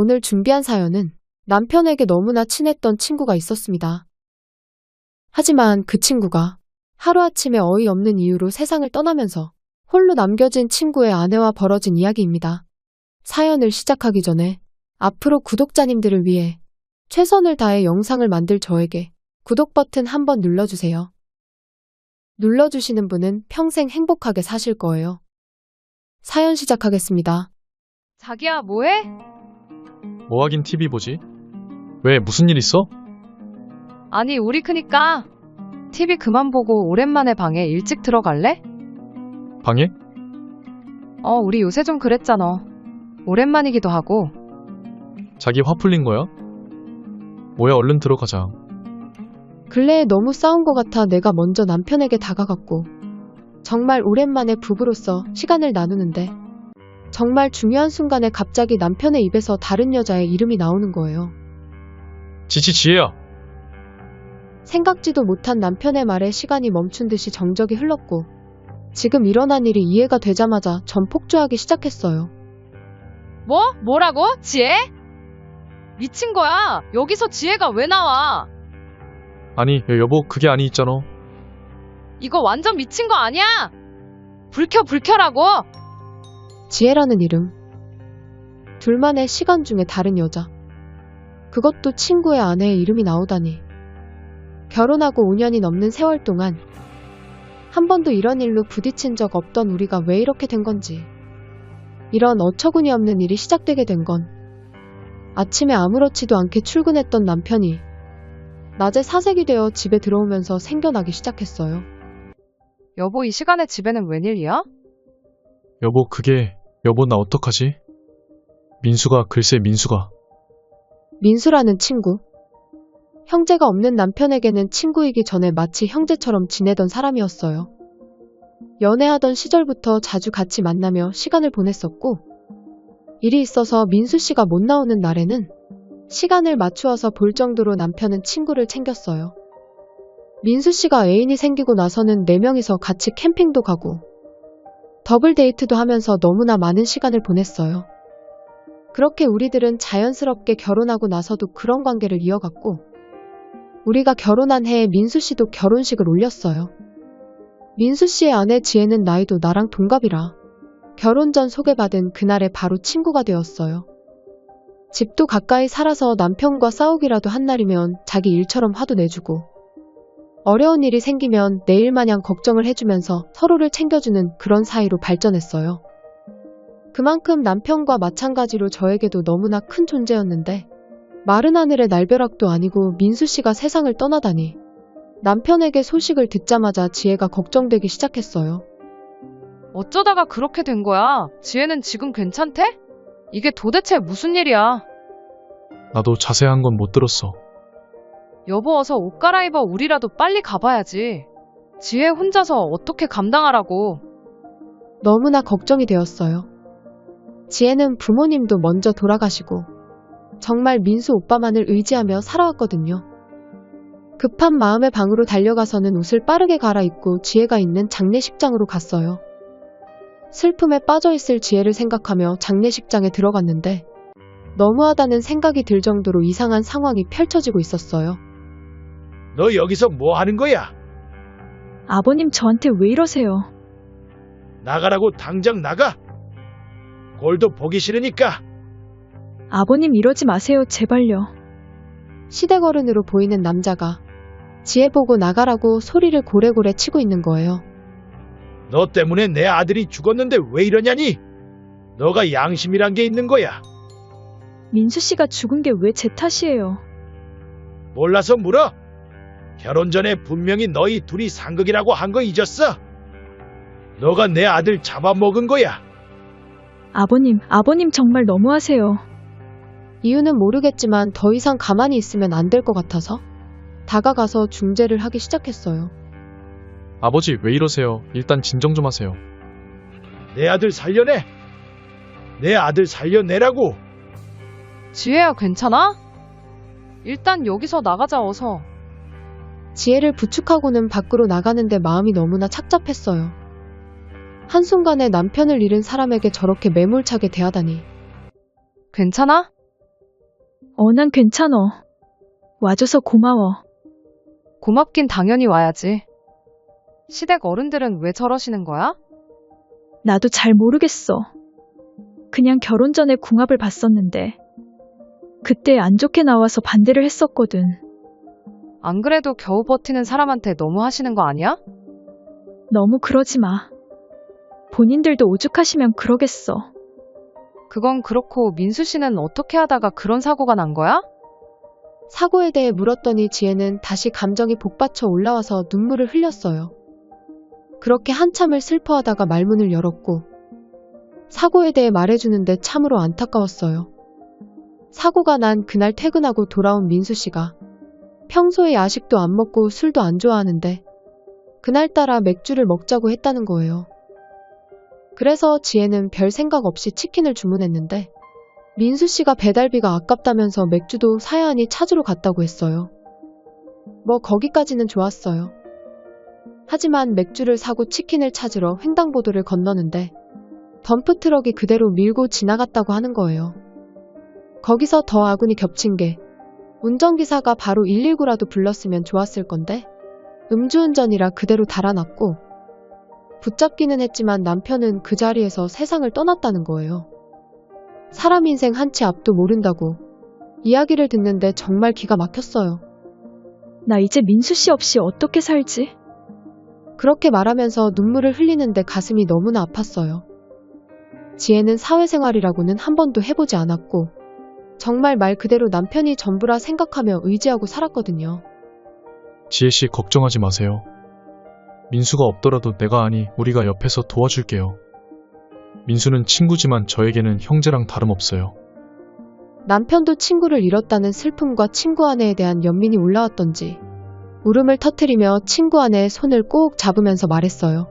오늘 준비한 사연은 남편에게 너무나 친했던 친구가 있었습니다. 하지만 그 친구가 하루아침에 어이없는 이유로 세상을 떠나면서 홀로 남겨진 친구의 아내와 벌어진 이야기입니다. 사연을 시작하기 전에 앞으로 구독자님들을 위해 최선을 다해 영상을 만들 저에게 구독 버튼 한번 눌러주세요. 눌러주시는 분은 평생 행복하게 사실 거예요. 사연 시작하겠습니다. 자기야, 뭐해? 뭐 하긴 TV 보지? 왜 무슨 일 있어? 아니, 우리 크니까 TV 그만 보고 오랜만에 방에 일찍 들어갈래? 방에? 우리 요새 좀 그랬잖아. 오랜만이기도 하고. 자기 화 풀린 거야? 뭐야, 얼른 들어가자. 근래에 너무 싸운 것 같아 내가 먼저 남편에게 다가갔고 정말 오랜만에 부부로서 시간을 나누는데 정말 중요한 순간에 갑자기 남편의 입에서 다른 여자의 이름이 나오는 거예요. 지혜야. 생각지도 못한 남편의 말에 시간이 멈춘 듯이 정적이 흘렀고 지금 일어난 일이 이해가 되자마자 전 폭주하기 시작했어요. 뭐라고? 지혜? 미친 거야. 여기서 지혜가 왜 나와? 아니, 여보, 그게 아니 있잖아. 이거 완전 미친 거 아니야? 불 켜라고. 지혜라는 이름. 둘만의 시간 중에 다른 여자. 그것도 친구의 아내의 이름이 나오다니. 결혼하고 5년이 넘는 세월 동안 한 번도 이런 일로 부딪힌 적 없던 우리가 왜 이렇게 된 건지. 이런 어처구니 없는 일이 시작되게 된 건 아침에 아무렇지도 않게 출근했던 남편이 낮에 사색이 되어 집에 들어오면서 생겨나기 시작했어요. 여보, 이 시간에 집에는 웬일이야? 여보, 나 어떡하지? 글쎄 민수가. 민수라는 친구. 형제가 없는 남편에게는 친구이기 전에 마치 형제처럼 지내던 사람이었어요. 연애하던 시절부터 자주 같이 만나며 시간을 보냈었고 일이 있어서 민수 씨가 못 나오는 날에는 시간을 맞추어서 볼 정도로 남편은 친구를 챙겼어요. 민수 씨가 애인이 생기고 나서는 4명이서 같이 캠핑도 가고 더블 데이트도 하면서 너무나 많은 시간을 보냈어요. 그렇게 우리들은 자연스럽게 결혼하고 나서도 그런 관계를 이어갔고 우리가 결혼한 해에 민수 씨도 결혼식을 올렸어요. 민수 씨의 아내 지혜는 나이도 나랑 동갑이라 결혼 전 소개받은 그날에 바로 친구가 되었어요. 집도 가까이 살아서 남편과 싸우기라도 한 날이면 자기 일처럼 화도 내주고 어려운 일이 생기면 내 일 마냥 걱정을 해주면서 서로를 챙겨주는 그런 사이로 발전했어요. 그만큼 남편과 마찬가지로 저에게도 너무나 큰 존재였는데 마른 하늘의 날벼락도 아니고 민수 씨가 세상을 떠나다니 남편에게 소식을 듣자마자 지혜가 걱정되기 시작했어요. 어쩌다가 그렇게 된 거야? 지혜는 지금 괜찮대? 이게 도대체 무슨 일이야? 나도 자세한 건 못 들었어. 여보, 어서 옷 갈아입어. 우리라도 빨리 가봐야지. 지혜 혼자서 어떻게 감당하라고. 너무나 걱정이 되었어요. 지혜는 부모님도 먼저 돌아가시고 정말 민수 오빠만을 의지하며 살아왔거든요. 급한 마음에 방으로 달려가서는 옷을 빠르게 갈아입고 지혜가 있는 장례식장으로 갔어요. 슬픔에 빠져있을 지혜를 생각하며 장례식장에 들어갔는데 너무하다는 생각이 들 정도로 이상한 상황이 펼쳐지고 있었어요. 너 여기서 뭐 하는 거야? 아버님 저한테 왜 이러세요? 나가라고 당장 나가. 꼴도 보기 싫으니까. 아버님 이러지 마세요, 제발요. 시댁어른으로 보이는 남자가 지혜 보고 나가라고 소리를 고래고래 치고 있는 거예요. 너 때문에 내 아들이 죽었는데 왜 이러냐니? 너가 양심이란 게 있는 거야. 민수 씨가 죽은 게 왜 제 탓이에요? 몰라서 물어? 결혼 전에 분명히 너희 둘이 상극이라고 한 거 잊었어? 너가 내 아들 잡아먹은 거야. 아버님 정말 너무하세요. 이유는 모르겠지만 더 이상 가만히 있으면 안 될 것 같아서 다가가서 중재를 하기 시작했어요. 아버지, 왜 이러세요? 일단 진정 좀 하세요. 내 아들 살려내. 내 아들 살려내라고. 지혜야, 괜찮아? 일단 여기서 나가자, 어서. 지혜를 부축하고는 밖으로 나가는데 마음이 너무나 착잡했어요. 한순간에 남편을 잃은 사람에게 저렇게 매몰차게 대하다니. 괜찮아? 난 괜찮어. 와줘서 고마워. 고맙긴 당연히 와야지. 시댁 어른들은 왜 저러시는 거야? 나도 잘 모르겠어. 그냥 결혼 전에 궁합을 봤었는데 그때 안 좋게 나와서 반대를 했었거든. 안 그래도 겨우 버티는 사람한테 너무 하시는 거 아니야? 너무 그러지 마. 본인들도 오죽하시면 그러겠어. 그건 그렇고 민수 씨는 어떻게 하다가 그런 사고가 난 거야? 사고에 대해 물었더니 지혜는 다시 감정이 복받쳐 올라와서 눈물을 흘렸어요. 그렇게 한참을 슬퍼하다가 말문을 열었고 사고에 대해 말해주는데 참으로 안타까웠어요. 사고가 난 그날 퇴근하고 돌아온 민수 씨가 평소에 야식도 안 먹고 술도 안 좋아하는데 그날따라 맥주를 먹자고 했다는 거예요. 그래서 지혜는 별 생각 없이 치킨을 주문했는데 민수 씨가 배달비가 아깝다면서 맥주도 사야 하니 찾으러 갔다고 했어요. 뭐 거기까지는 좋았어요. 하지만 맥주를 사고 치킨을 찾으러 횡단보도를 건너는데 덤프트럭이 그대로 밀고 지나갔다고 하는 거예요. 거기서 더 아군이 겹친 게 운전기사가 바로 119라도 불렀으면 좋았을 건데 음주운전이라 그대로 달아났고 붙잡기는 했지만 남편은 그 자리에서 세상을 떠났다는 거예요. 사람 인생 한 치 앞도 모른다고 이야기를 듣는데 정말 기가 막혔어요. 나 이제 민수 씨 없이 어떻게 살지? 그렇게 말하면서 눈물을 흘리는데 가슴이 너무나 아팠어요. 지혜는 사회생활이라고는 한 번도 해보지 않았고 정말 말 그대로 남편이 전부라 생각하며 의지하고 살았거든요. 지혜씨 걱정하지 마세요. 민수가 없더라도 내가 아니 우리가 옆에서 도와줄게요. 민수는 친구지만 저에게는 형제랑 다름없어요. 남편도 친구를 잃었다는 슬픔과 친구 아내에 대한 연민이 올라왔던지 울음을 터뜨리며 친구 아내의 손을 꼭 잡으면서 말했어요.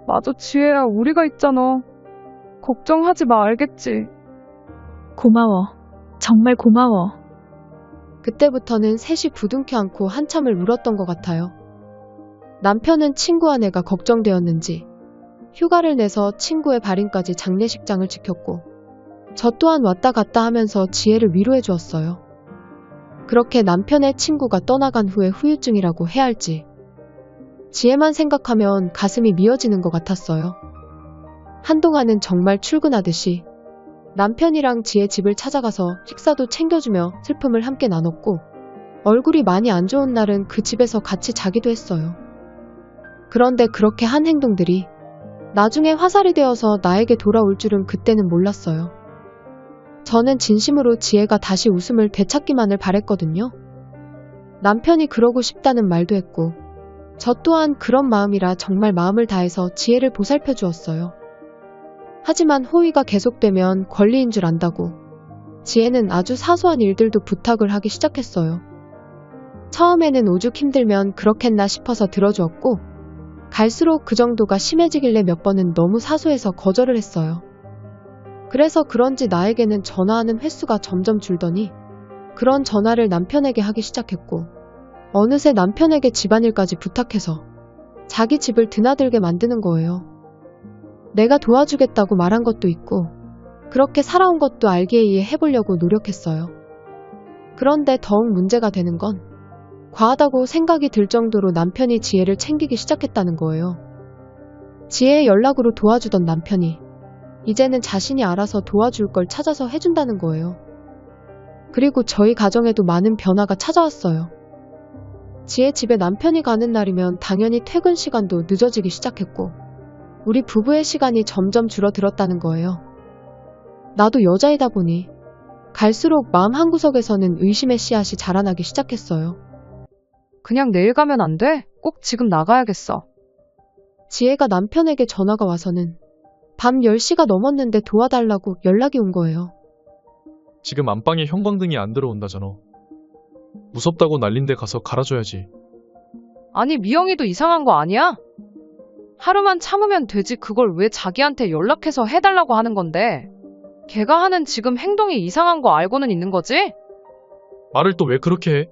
맞아, 지혜야, 우리가 있잖아. 걱정하지 마, 알겠지? 고마워. 정말 고마워. 그때부터는 셋이 부둥켜 안고 한참을 울었던 것 같아요. 남편은 친구 아내가 걱정되었는지 휴가를 내서 친구의 발인까지 장례식장을 지켰고 저 또한 왔다 갔다 하면서 지혜를 위로해 주었어요. 그렇게 남편의 친구가 떠나간 후에 후유증이라고 해야 할지 지혜만 생각하면 가슴이 미어지는 것 같았어요. 한동안은 정말 출근하듯이 남편이랑 지혜 집을 찾아가서 식사도 챙겨주며 슬픔을 함께 나눴고 얼굴이 많이 안 좋은 날은 그 집에서 같이 자기도 했어요. 그런데 그렇게 한 행동들이 나중에 화살이 되어서 나에게 돌아올 줄은 그때는 몰랐어요. 저는 진심으로 지혜가 다시 웃음을 되찾기만을 바랬거든요. 남편이 그러고 싶다는 말도 했고 저 또한 그런 마음이라 정말 마음을 다해서 지혜를 보살펴 주었어요. 하지만 호의가 계속되면 권리인 줄 안다고 지혜는 아주 사소한 일들도 부탁을 하기 시작했어요. 처음에는 오죽 힘들면 그렇겠나 싶어서 들어주었고 갈수록 그 정도가 심해지길래 몇 번은 너무 사소해서 거절을 했어요. 그래서 그런지 나에게는 전화하는 횟수가 점점 줄더니 그런 전화를 남편에게 하기 시작했고 어느새 남편에게 집안일까지 부탁해서 자기 집을 드나들게 만드는 거예요. 내가 도와주겠다고 말한 것도 있고 그렇게 살아온 것도 알게 해보려고 노력했어요. 그런데 더욱 문제가 되는 건 과하다고 생각이 들 정도로 남편이 지혜를 챙기기 시작했다는 거예요. 지혜의 연락으로 도와주던 남편이 이제는 자신이 알아서 도와줄 걸 찾아서 해준다는 거예요. 그리고 저희 가정에도 많은 변화가 찾아왔어요. 지혜 집에 남편이 가는 날이면 당연히 퇴근 시간도 늦어지기 시작했고 우리 부부의 시간이 점점 줄어들었다는 거예요. 나도 여자이다 보니 갈수록 마음 한구석에서는 의심의 씨앗이 자라나기 시작했어요. 그냥 내일 가면 안 돼? 꼭 지금 나가야겠어. 지혜가 남편에게 전화가 와서는 밤 10시가 넘었는데 도와달라고 연락이 온 거예요. 지금 안방에 형광등이 안 들어온다잖아. 무섭다고 난린데 가서 갈아줘야지. 아니, 미영이도 이상한 거 아니야? 하루만 참으면 되지 그걸 왜 자기한테 연락해서 해달라고 하는 건데. 걔가 하는 지금 행동이 이상한 거 알고는 있는 거지? 말을 또 왜 그렇게 해?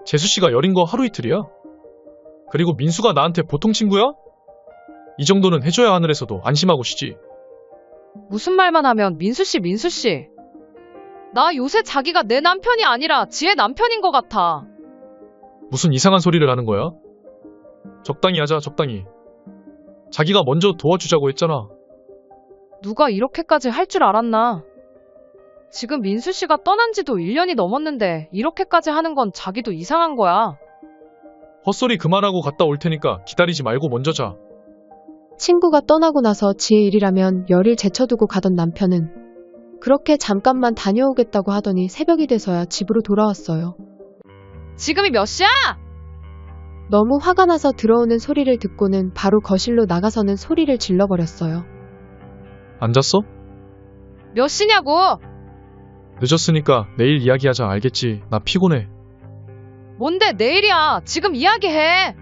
재수씨가 여린 거 하루 이틀이야? 그리고 민수가 나한테 보통 친구야? 이 정도는 해줘야 하늘에서도 안심하고 쉬지. 무슨 말만 하면 민수씨. 나 요새 자기가 내 남편이 아니라 지혜 남편인 것 같아. 무슨 이상한 소리를 하는 거야? 적당히 하자, 적당히. 자기가 먼저 도와주자고 했잖아. 누가 이렇게까지 할 줄 알았나? 지금 민수 씨가 떠난 지도 1년이 넘었는데 이렇게까지 하는 건 자기도 이상한 거야. 헛소리 그만하고 갔다 올 테니까 기다리지 말고 먼저 자. 친구가 떠나고 나서 지혜 일이라면 열일 제쳐두고 가던 남편은 그렇게 잠깐만 다녀오겠다고 하더니 새벽이 돼서야 집으로 돌아왔어요. 지금이 몇 시야? 너무 화가 나서 들어오는 소리를 듣고는 바로 거실로 나가서는 소리를 질러버렸어요. 안 잤어? 몇 시냐고? 늦었으니까 내일 이야기하자. 알겠지? 나 피곤해. 뭔데 내일이야. 지금 이야기해.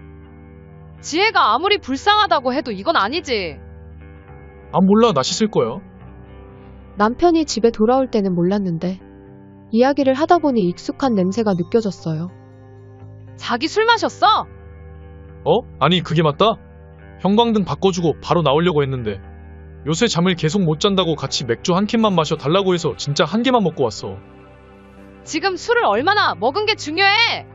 지혜가 아무리 불쌍하다고 해도 이건 아니지. 안 몰라. 나 씻을 거야. 남편이 집에 돌아올 때는 몰랐는데 이야기를 하다 보니 익숙한 냄새가 느껴졌어요. 자기 술 마셨어? 아니 그게 맞다. 형광등 바꿔주고 바로 나오려고 했는데 요새 잠을 계속 못 잔다고 같이 맥주 한 캔만 마셔 달라고 해서 진짜 한 개만 먹고 왔어. 지금 술을 얼마나 먹은 게 중요해?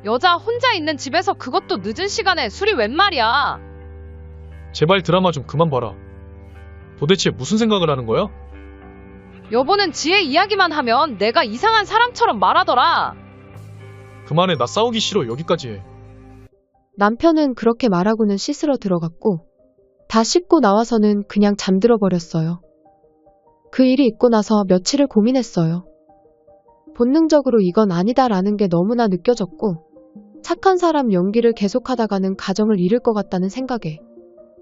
여자 혼자 있는 집에서 그것도 늦은 시간에 술이 웬 말이야. 제발 드라마 좀 그만 봐라. 도대체 무슨 생각을 하는 거야? 여보는 지혜 이야기만 하면 내가 이상한 사람처럼 말하더라. 그만해. 나 싸우기 싫어. 여기까지 해. 남편은 그렇게 말하고는 씻으러 들어갔고 다 씻고 나와서는 그냥 잠들어 버렸어요. 그 일이 있고 나서 며칠을 고민했어요. 본능적으로 이건 아니다라는 게 너무나 느껴졌고 착한 사람 연기를 계속하다가는 가정을 잃을 것 같다는 생각에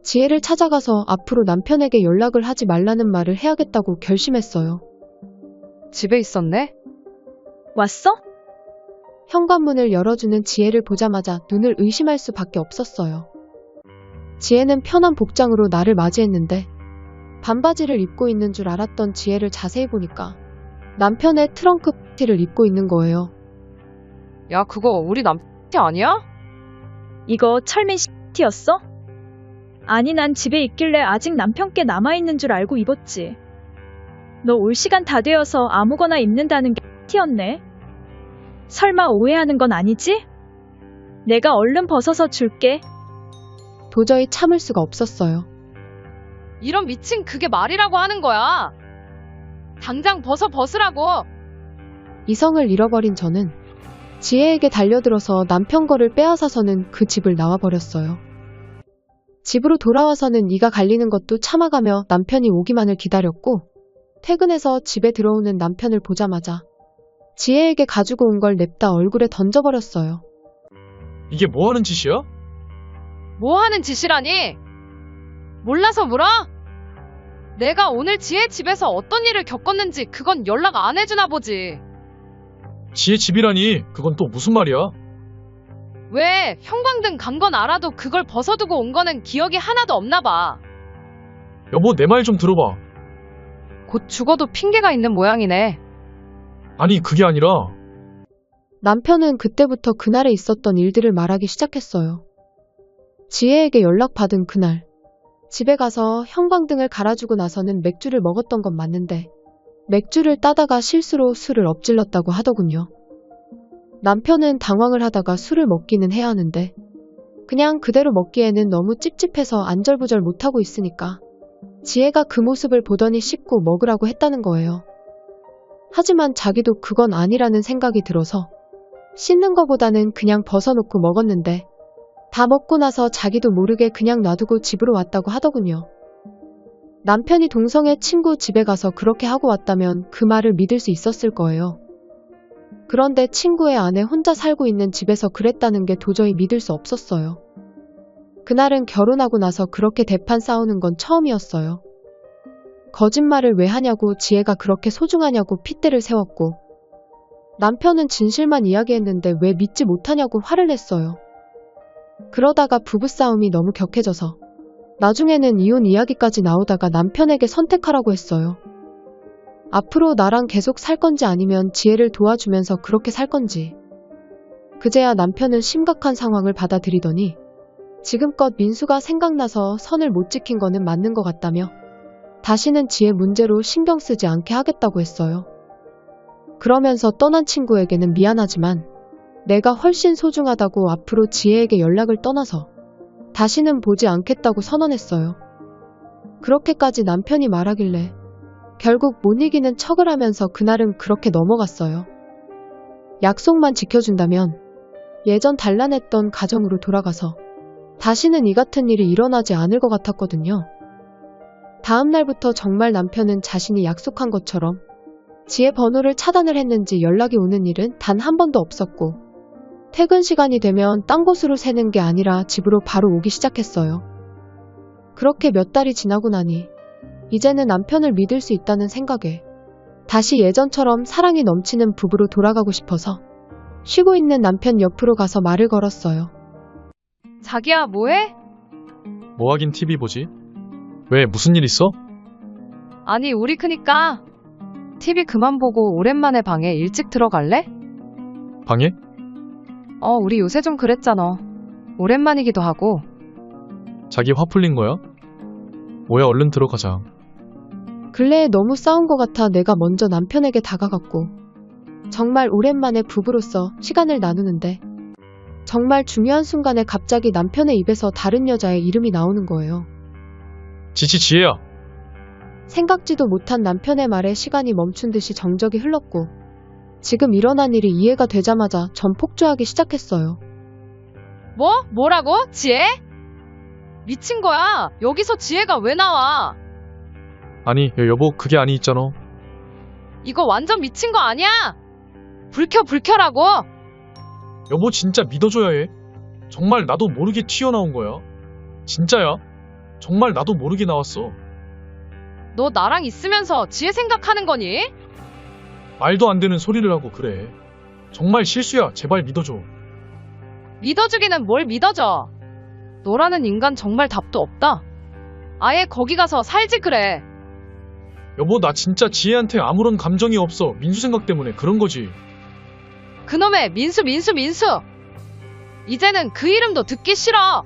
지혜를 찾아가서 앞으로 남편에게 연락을 하지 말라는 말을 해야겠다고 결심했어요. 집에 있었네? 왔어? 현관문을 열어주는 지혜를 보자마자 눈을 의심할 수밖에 없었어요. 지혜는 편한 복장으로 나를 맞이했는데 반바지를 입고 있는 줄 알았던 지혜를 자세히 보니까 남편의 트렁크 티를 입고 있는 거예요. 야, 그거 우리 남편 아니야? 이거 철민 티였어? 아니, 난 집에 있길래 아직 남편께 남아있는 줄 알고 입었지. 너 올 시간 다 되어서 아무거나 입는다는 게 티였네. 설마 오해하는 건 아니지? 내가 얼른 벗어서 줄게. 도저히 참을 수가 없었어요. 이런 미친 그게 말이라고 하는 거야. 당장 벗으라고. 이성을 잃어버린 저는 지혜에게 달려들어서 남편 거를 빼앗아서는 그 집을 나와버렸어요. 집으로 돌아와서는 이가 갈리는 것도 참아가며 남편이 오기만을 기다렸고 퇴근해서 집에 들어오는 남편을 보자마자 지혜에게 가지고 온 걸 냅다 얼굴에 던져버렸어요. 이게 뭐 하는 짓이야? 뭐 하는 짓이라니? 몰라서 물어? 내가 오늘 지혜 집에서 어떤 일을 겪었는지 그건 연락 안 해주나 보지. 지혜 집이라니. 그건 또 무슨 말이야? 왜 형광등 간 건 알아도 그걸 벗어두고 온 거는 기억이 하나도 없나 봐. 여보, 내 말 좀 들어봐. 곧 죽어도 핑계가 있는 모양이네. 아니 그게 아니라 남편은 그때부터 그날에 있었던 일들을 말하기 시작했어요. 지혜에게 연락받은 그날 집에 가서 형광등을 갈아주고 나서는 맥주를 먹었던 건 맞는데 맥주를 따다가 실수로 술을 엎질렀다고 하더군요. 남편은 당황을 하다가 술을 먹기는 해야 하는데 그냥 그대로 먹기에는 너무 찝찝해서 안절부절 못하고 있으니까 지혜가 그 모습을 보더니 씻고 먹으라고 했다는 거예요. 하지만 자기도 그건 아니라는 생각이 들어서 씻는 거보다는 그냥 벗어놓고 먹었는데 다 먹고 나서 자기도 모르게 그냥 놔두고 집으로 왔다고 하더군요. 남편이 동성애 친구 집에 가서 그렇게 하고 왔다면 그 말을 믿을 수 있었을 거예요. 그런데 친구의 아내 혼자 살고 있는 집에서 그랬다는 게 도저히 믿을 수 없었어요. 그날은 결혼하고 나서 그렇게 대판 싸우는 건 처음이었어요. 거짓말을 왜 하냐고 지혜가 그렇게 소중하냐고 핏대를 세웠고 남편은 진실만 이야기했는데 왜 믿지 못하냐고 화를 냈어요. 그러다가 부부싸움이 너무 격해져서 나중에는 이혼 이야기까지 나오다가 남편에게 선택하라고 했어요. 앞으로 나랑 계속 살 건지 아니면 지혜를 도와주면서 그렇게 살 건지. 그제야 남편은 심각한 상황을 받아들이더니 지금껏 민수가 생각나서 선을 못 지킨 거는 맞는 것 같다며 다시는 지혜 문제로 신경 쓰지 않게 하겠다고 했어요. 그러면서 떠난 친구에게는 미안하지만 내가 훨씬 소중하다고 앞으로 지혜에게 연락을 떠나서 다시는 보지 않겠다고 선언했어요. 그렇게까지 남편이 말하길래 결국 못 이기는 척을 하면서 그날은 그렇게 넘어갔어요. 약속만 지켜준다면 예전 단란했던 가정으로 돌아가서 다시는 이 같은 일이 일어나지 않을 것 같았거든요. 다음 날부터 정말 남편은 자신이 약속한 것처럼 지혜 번호를 차단을 했는지 연락이 오는 일은 단 한 번도 없었고 퇴근 시간이 되면 딴 곳으로 새는 게 아니라 집으로 바로 오기 시작했어요. 그렇게 몇 달이 지나고 나니 이제는 남편을 믿을 수 있다는 생각에 다시 예전처럼 사랑이 넘치는 부부로 돌아가고 싶어서 쉬고 있는 남편 옆으로 가서 말을 걸었어요. 자기야, 뭐해? 뭐 하긴 TV 보지? 왜 무슨 일 있어? 아니, 우리 크니까 TV 그만 보고 오랜만에 방에 일찍 들어갈래? 방에? 우리 요새 좀 그랬잖아. 오랜만이기도 하고. 자기 화 풀린 거야? 뭐야 얼른 들어가자. 근래에 너무 싸운 것 같아 내가 먼저 남편에게 다가갔고 정말 오랜만에 부부로서 시간을 나누는데 정말 중요한 순간에 갑자기 남편의 입에서 다른 여자의 이름이 나오는 거예요. 지혜야. 생각지도 못한 남편의 말에 시간이 멈춘 듯이 정적이 흘렀고 지금 일어난 일이 이해가 되자마자 전 폭주하기 시작했어요. 뭐라고? 지혜? 미친 거야. 여기서 지혜가 왜 나와? 아니 여보 그게 아니 있잖아. 이거 완전 미친 거 아니야? 불켜라고. 여보 진짜 믿어줘야 해. 정말 나도 모르게 튀어나온 거야. 진짜야. 정말 나도 모르게 나왔어. 너 나랑 있으면서 지혜 생각하는 거니? 말도 안 되는 소리를 하고 그래. 정말 실수야. 제발 믿어줘. 믿어주기는 뭘 믿어줘. 너라는 인간 정말 답도 없다. 아예 거기 가서 살지 그래. 여보 나 진짜 지혜한테 아무런 감정이 없어. 민수 생각 때문에 그런 거지. 그놈의 민수. 이제는 그 이름도 듣기 싫어.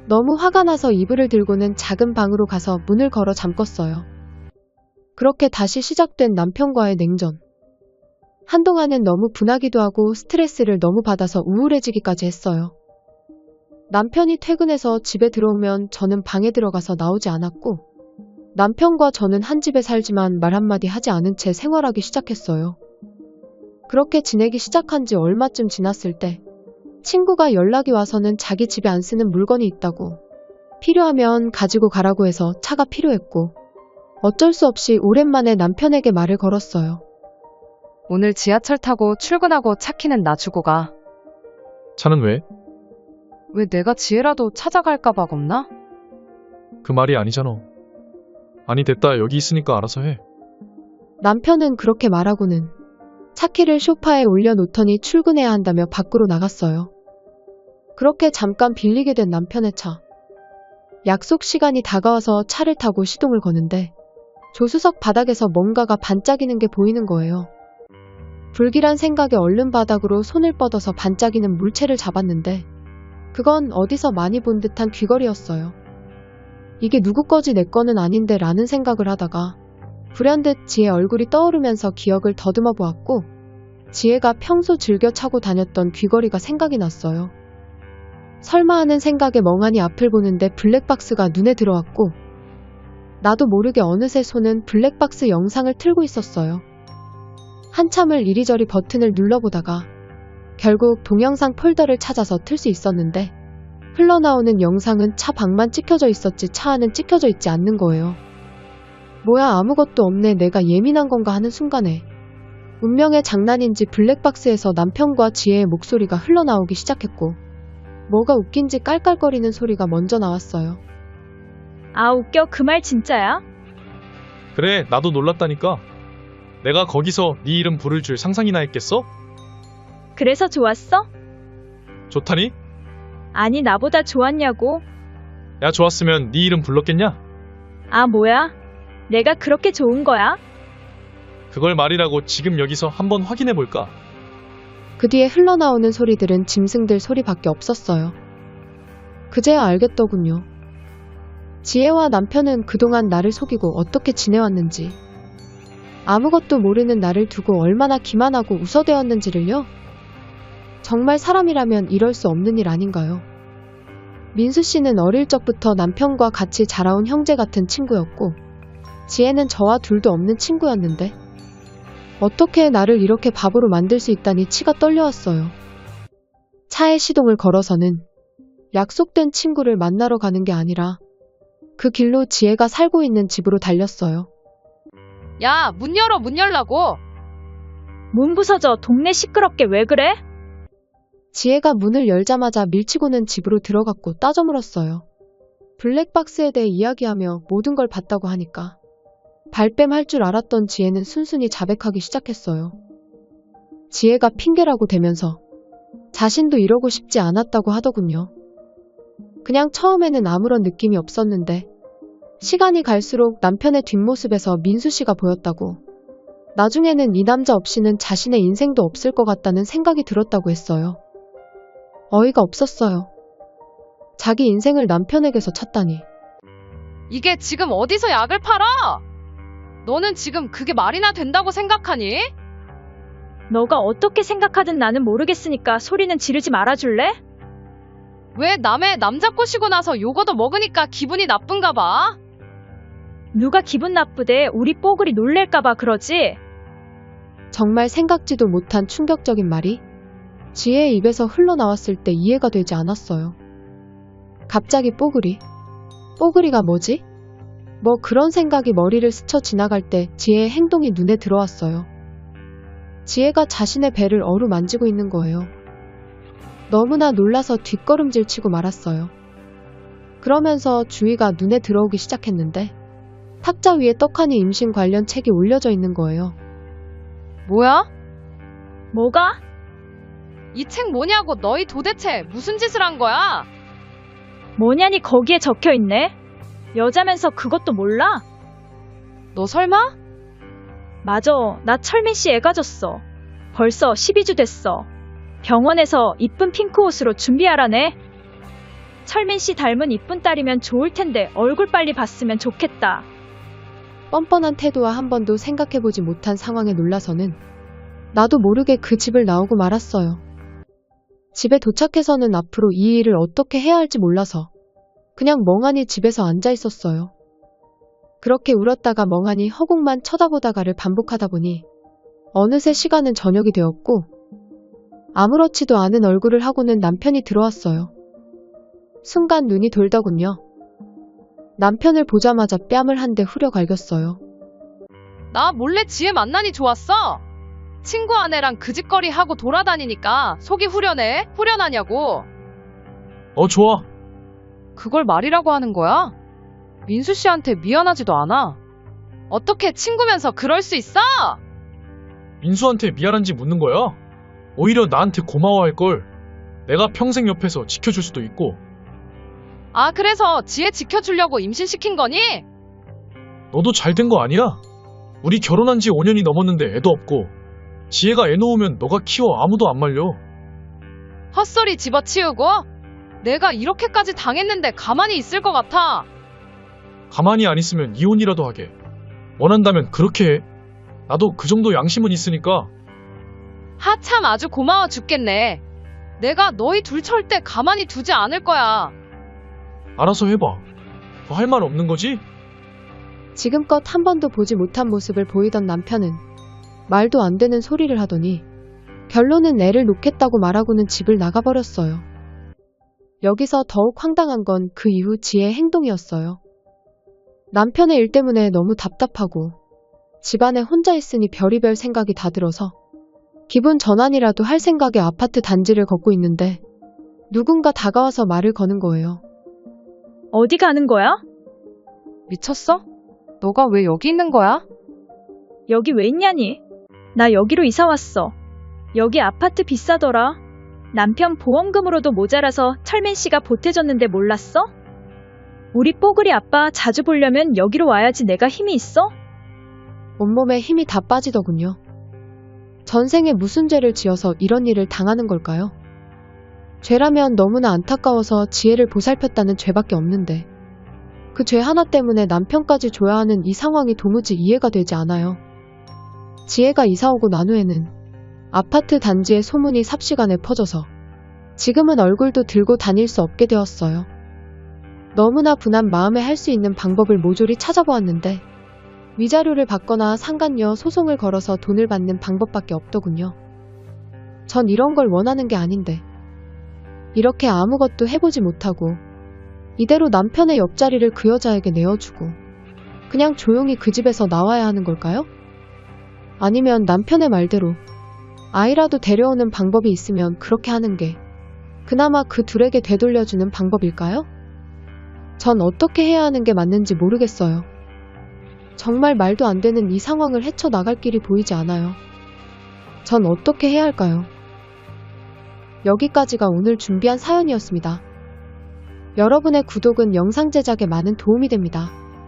너무 화가 나서 이불을 들고는 작은 방으로 가서 문을 걸어 잠궜어요. 그렇게 다시 시작된 남편과의 냉전. 한동안은 너무 분하기도 하고 스트레스를 너무 받아서 우울해지기까지 했어요. 남편이 퇴근해서 집에 들어오면 저는 방에 들어가서 나오지 않았고 남편과 저는 한 집에 살지만 말 한마디 하지 않은 채 생활하기 시작했어요. 그렇게 지내기 시작한 지 얼마쯤 지났을 때 친구가 연락이 와서는 자기 집에 안 쓰는 물건이 있다고 필요하면 가지고 가라고 해서 차가 필요했고 어쩔 수 없이 오랜만에 남편에게 말을 걸었어요. 오늘 지하철 타고 출근하고 차 키는 나 주고 가. 차는 왜? 왜 내가 지혜라도 찾아갈까봐 겁나? 그 말이 아니잖아. 아니 됐다. 여기 있으니까 알아서 해. 남편은 그렇게 말하고는 차키를 소파에 올려놓더니 출근해야 한다며 밖으로 나갔어요. 그렇게 잠깐 빌리게 된 남편의 차. 약속 시간이 다가와서 차를 타고 시동을 거는데 조수석 바닥에서 뭔가가 반짝이는 게 보이는 거예요. 불길한 생각에 얼른 바닥으로 손을 뻗어서 반짝이는 물체를 잡았는데 그건 어디서 많이 본 듯한 귀걸이였어요. 이게 누구 거지 내 거는 아닌데 라는 생각을 하다가 불현듯 지혜 얼굴이 떠오르면서 기억을 더듬어 보았고 지혜가 평소 즐겨 차고 다녔던 귀걸이가 생각이 났어요. 설마 하는 생각에 멍하니 앞을 보는데 블랙박스가 눈에 들어왔고 나도 모르게 어느새 손은 블랙박스 영상을 틀고 있었어요. 한참을 이리저리 버튼을 눌러보다가 결국 동영상 폴더를 찾아서 틀 수 있었는데 흘러나오는 영상은 차 밖만 찍혀져 있었지 차 안은 찍혀져 있지 않는 거예요. 뭐야 아무것도 없네 내가 예민한 건가 하는 순간에 운명의 장난인지 블랙박스에서 남편과 지혜의 목소리가 흘러나오기 시작했고 뭐가 웃긴지 깔깔거리는 소리가 먼저 나왔어요. 아 웃겨 그 말 진짜야? 그래 나도 놀랐다니까. 내가 거기서 네 이름 부를 줄 상상이나 했겠어? 그래서 좋았어? 좋다니? 아니 나보다 좋았냐고. 야 좋았으면 네 이름 불렀겠냐? 아 뭐야? 내가 그렇게 좋은 거야? 그걸 말이라고 지금 여기서 한번 확인해볼까? 그 뒤에 흘러나오는 소리들은 짐승들 소리밖에 없었어요. 그제야 알겠더군요. 지혜와 남편은 그동안 나를 속이고 어떻게 지내왔는지. 아무것도 모르는 나를 두고 얼마나 기만하고 웃어대었는지를요. 정말 사람이라면 이럴 수 없는 일 아닌가요? 민수 씨는 어릴 적부터 남편과 같이 자라온 형제 같은 친구였고, 지혜는 저와 둘도 없는 친구였는데, 어떻게 나를 이렇게 바보로 만들 수 있다니 치가 떨려왔어요. 차에 시동을 걸어서는 약속된 친구를 만나러 가는 게 아니라 그 길로 지혜가 살고 있는 집으로 달렸어요. 야, 문 열어, 문 열라고. 문 부서져. 동네 시끄럽게 왜 그래? 지혜가 문을 열자마자 밀치고는 집으로 들어갔고 따져 물었어요. 블랙박스에 대해 이야기하며 모든 걸 봤다고 하니까 발뺌 할 줄 알았던 지혜는 순순히 자백하기 시작했어요. 지혜가 핑계라고 대면서 자신도 이러고 싶지 않았다고 하더군요. 그냥 처음에는 아무런 느낌이 없었는데 시간이 갈수록 남편의 뒷모습에서 민수 씨가 보였다고, 나중에는 이 남자 없이는 자신의 인생도 없을 것 같다는 생각이 들었다고 했어요. 어이가 없었어요. 자기 인생을 남편에게서 찾다니. 이게 지금 어디서 약을 팔아? 너는 지금 그게 말이나 된다고 생각하니? 너가 어떻게 생각하든 나는 모르겠으니까 소리는 지르지 말아줄래? 왜 남의 남자 꼬시고 나서 요거도 먹으니까 기분이 나쁜가 봐? 누가 기분 나쁘대. 우리 뽀글이 놀랄까봐 그러지. 정말 생각지도 못한 충격적인 말이 지혜의 입에서 흘러나왔을 때 이해가 되지 않았어요. 갑자기 뽀글이? 뽀글이가 뭐지? 뭐 그런 생각이 머리를 스쳐 지나갈 때 지혜의 행동이 눈에 들어왔어요. 지혜가 자신의 배를 어루만지고 있는 거예요. 너무나 놀라서 뒷걸음질 치고 말았어요. 그러면서 주위가 눈에 들어오기 시작했는데 탁자 위에 떡하니 임신 관련 책이 올려져 있는 거예요. 뭐야? 뭐가? 이 책 뭐냐고. 너희 도대체 무슨 짓을 한 거야? 뭐냐니 거기에 적혀있네. 여자면서 그것도 몰라? 너 설마? 맞아. 나 철민 씨 애 가졌어. 벌써 12주 됐어. 병원에서 이쁜 핑크 옷으로 준비하라네. 철민 씨 닮은 이쁜 딸이면 좋을 텐데 얼굴 빨리 봤으면 좋겠다. 뻔뻔한 태도와 한 번도 생각해보지 못한 상황에 놀라서는 나도 모르게 그 집을 나오고 말았어요. 집에 도착해서는 앞으로 이 일을 어떻게 해야 할지 몰라서 그냥 멍하니 집에서 앉아 있었어요. 그렇게 울었다가 멍하니 허공만 쳐다보다가를 반복하다 보니 어느새 시간은 저녁이 되었고 아무렇지도 않은 얼굴을 하고는 남편이 들어왔어요. 순간 눈이 돌더군요. 남편을 보자마자 뺨을 한 대 후려 갈겼어요. 나 몰래 지혜 만나니 좋았어? 친구 아내랑 그 짓거리 하고 돌아다니니까 속이 후련해? 후련하냐고. 좋아. 그걸 말이라고 하는 거야? 민수 씨한테 미안하지도 않아. 어떻게 친구면서 그럴 수 있어? 민수한테 미안한지 묻는 거야? 오히려 나한테 고마워할걸. 내가 평생 옆에서 지켜줄 수도 있고. 아, 그래서 지혜 지켜주려고 임신시킨 거니? 너도 잘 된 거 아니야? 우리 결혼한 지 5년이 넘었는데 애도 없고, 지혜가 애 놓으면 너가 키워. 아무도 안 말려. 헛소리 집어치우고? 내가 이렇게까지 당했는데 가만히 있을 것 같아. 가만히 안 있으면 이혼이라도 하게. 원한다면 그렇게 해. 나도 그 정도 양심은 있으니까. 하참 아주 고마워 죽겠네. 내가 너희 둘 절대 가만히 두지 않을 거야. 알아서 해봐. 더 할 말 없는 거지? 지금껏 한 번도 보지 못한 모습을 보이던 남편은 말도 안 되는 소리를 하더니 결론은 애를 놓겠다고 말하고는 집을 나가버렸어요. 여기서 더욱 황당한 건 그 이후 지혜의 행동이었어요. 남편의 일 때문에 너무 답답하고 집안에 혼자 있으니 별의별 생각이 다 들어서 기분 전환이라도 할 생각에 아파트 단지를 걷고 있는데 누군가 다가와서 말을 거는 거예요. 어디 가는 거야? 미쳤어? 너가 왜 여기 있는 거야? 여기 왜 있냐니? 나 여기로 이사 왔어. 여기 아파트 비싸더라. 남편 보험금으로도 모자라서 철민 씨가 보태줬는데 몰랐어? 우리 뽀글이 아빠 자주 보려면 여기로 와야지 내가 힘이 있어? 온몸에 힘이 다 빠지더군요. 전생에 무슨 죄를 지어서 이런 일을 당하는 걸까요? 죄라면 너무나 안타까워서 지혜를 보살폈다는 죄밖에 없는데 그 죄 하나 때문에 남편까지 줘야 하는 이 상황이 도무지 이해가 되지 않아요. 지혜가 이사오고 난 후에는 아파트 단지의 소문이 삽시간에 퍼져서 지금은 얼굴도 들고 다닐 수 없게 되었어요. 너무나 분한 마음에 할 수 있는 방법을 모조리 찾아보았는데 위자료를 받거나 상간녀 소송을 걸어서 돈을 받는 방법밖에 없더군요. 전 이런 걸 원하는 게 아닌데 이렇게 아무것도 해보지 못하고 이대로 남편의 옆자리를 그 여자에게 내어주고 그냥 조용히 그 집에서 나와야 하는 걸까요? 아니면 남편의 말대로 아이라도 데려오는 방법이 있으면 그렇게 하는 게 그나마 그 둘에게 되돌려주는 방법일까요? 전 어떻게 해야 하는 게 맞는지 모르겠어요. 정말 말도 안 되는 이 상황을 헤쳐나갈 길이 보이지 않아요. 전 어떻게 해야 할까요? 여기까지가 오늘 준비한 사연이었습니다. 여러분의 구독은 영상 제작에 많은 도움이 됩니다.